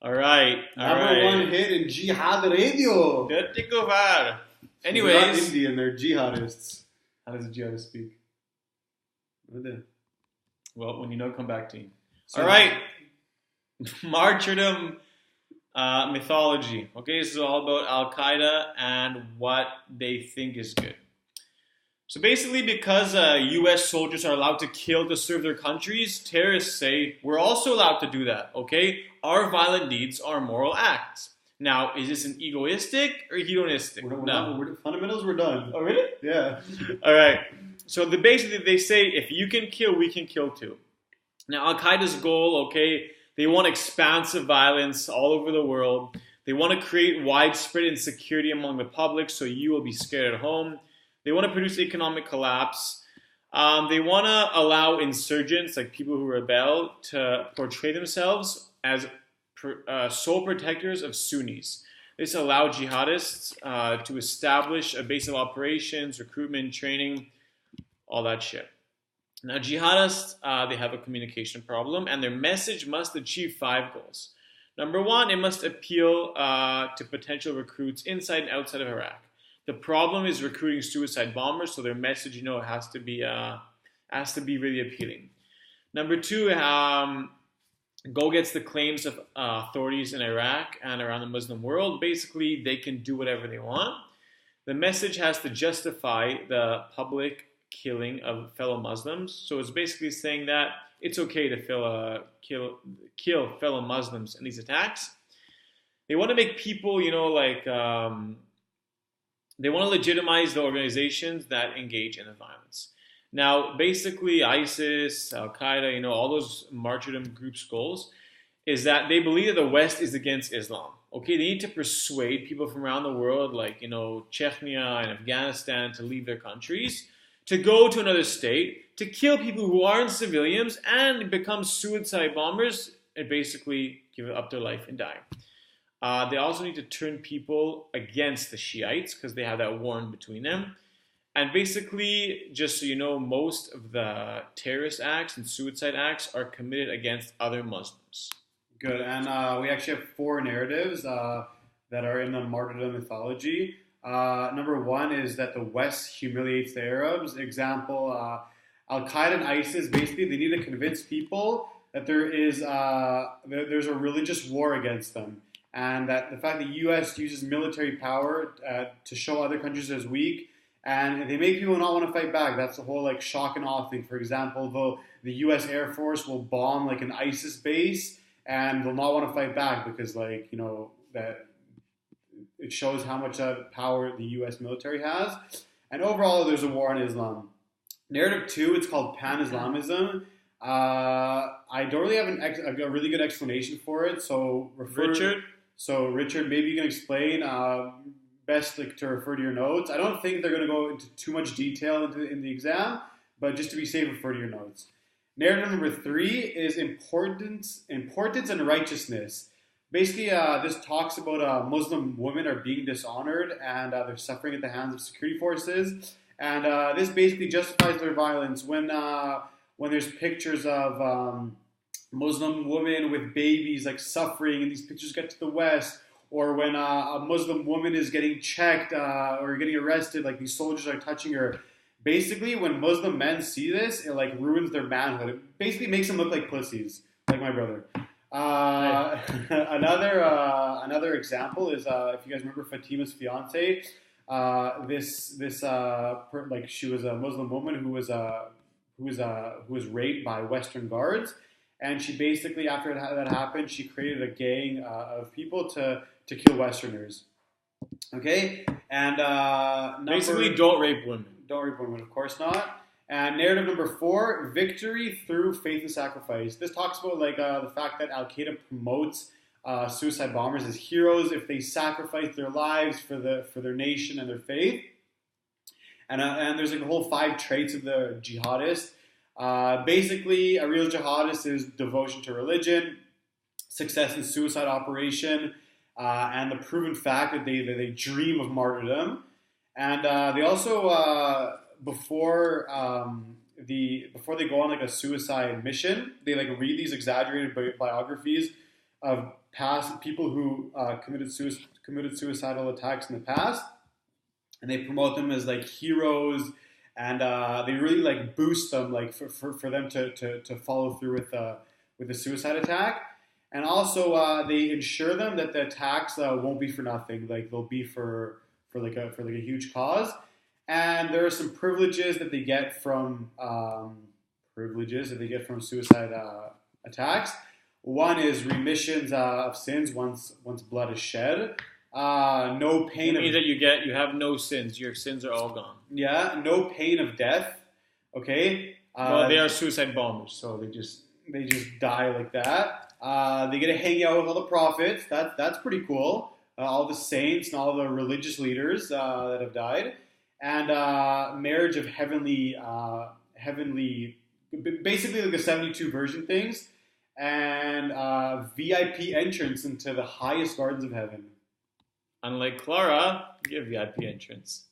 All right. Number one hit in Jihad Radio. Anyways. They're not Indian, they're jihadists. How does a jihadist speak? Well, when you know, come back to me. So, all right. Martydom mythology. Okay, this is all about Al-Qaeda and what they think is good. So basically, because U.S. soldiers are allowed to kill to serve their countries, terrorists say we're also allowed to do that, okay? Our violent deeds are moral acts. Now, is this an egoistic or hedonistic? No. Fundamentals, we're done. Oh, really? Yeah. All right. So basically, they say if you can kill, we can kill too. Now, Al-Qaeda's goal, okay, they want expansive violence all over the world. They want to create widespread insecurity among the public so you will be scared at home. They want to produce economic collapse. They want to allow insurgents, like people who rebel, to portray themselves as sole protectors of Sunnis. This allowed jihadists to establish a base of operations, recruitment, training, all that shit. Now, jihadists, they have a communication problem, and their message must achieve 5 goals. Number 1, it must appeal to potential recruits inside and outside of Iraq. The problem is recruiting suicide bombers, so their message, has to be really appealing. Number 2, go against the claims of authorities in Iraq and around the Muslim world. Basically, they can do whatever they want. The message has to justify the public killing of fellow Muslims. So it's basically saying that it's okay to kill fellow Muslims in these attacks. They want to make people, they want to legitimize the organizations that engage in the violence. Now, basically, ISIS, Al-Qaeda, all those martyrdom groups' goals is that they believe that the West is against Islam. Okay, they need to persuade people from around the world, like, Chechnya and Afghanistan, to leave their countries, to go to another state, to kill people who aren't civilians, and become suicide bombers and basically give up their life and die. They also need to turn people against the Shiites because they have that war in between them. And basically, just so you know, most of the terrorist acts and suicide acts are committed against other Muslims. Good. And we actually have 4 narratives that are in the martyrdom mythology. Number 1 is that the West humiliates the Arabs. Example, Al-Qaeda and ISIS, basically, they need to convince people that there's a religious war against them. And that the fact that the U.S. uses military power to show other countries as weak, and they make people not want to fight back. That's the whole shock and awe thing. For example, the U.S. Air Force will bomb an ISIS base, and they'll not want to fight back because that it shows how much power the U.S. military has. And overall, there's a war on Islam. Narrative 2, it's called Pan-Islamism. I don't really have a really good explanation for it, so Richard, maybe you can explain. Best to refer to your notes. I don't think they're going to go into too much detail in the exam, but just to be safe, refer to your notes. Narrative number 3 is importance and righteousness. Basically, this talks about Muslim women are being dishonored and they're suffering at the hands of security forces. And this basically justifies their violence when there's pictures of Muslim women with babies suffering, and these pictures get to the West, or when a Muslim woman is getting checked or getting arrested, these soldiers are touching her. Basically, when Muslim men see this, it ruins their manhood. It basically makes them look like pussies, like my brother. Another example is if you guys remember Fatima's fiance. She was a Muslim woman who was raped by Western guards, and she basically, after that happened, she created a gang of people to kill Westerners. Okay, and basically, don't rape women. Don't rape women, of course not. And narrative number 4, victory through faith and sacrifice. This talks about the fact that Al-Qaeda promotes suicide bombers as heroes if they sacrifice their lives for their nation and their faith. And there's a whole 5 traits of the jihadist. Basically, a real jihadist is devotion to religion, success in suicide operation, and the proven fact that they dream of martyrdom. And they also, before before they go on like a suicide mission, they like read these exaggerated biographies of past people who committed suicidal attacks in the past, and they promote them as like heroes, and they really like boost them like for them to follow through with the suicide attack. And also they ensure them that the attacks won't be for nothing, like they'll be for like a huge cause. And there are some privileges that they get from suicide attacks. One is remissions of sins once blood is shed. No pain. It means that you have no sins. Your sins are all gone. Yeah, no pain of death. Okay. Well, they are suicide bombers, so they just die like that. They get to hang out with all the prophets. That's pretty cool. All the saints and all the religious leaders that have died, and marriage of heavenly, basically like the 72 virgin things, and VIP entrance into the highest gardens of heaven. Unlike Clara, you get VIP entrance.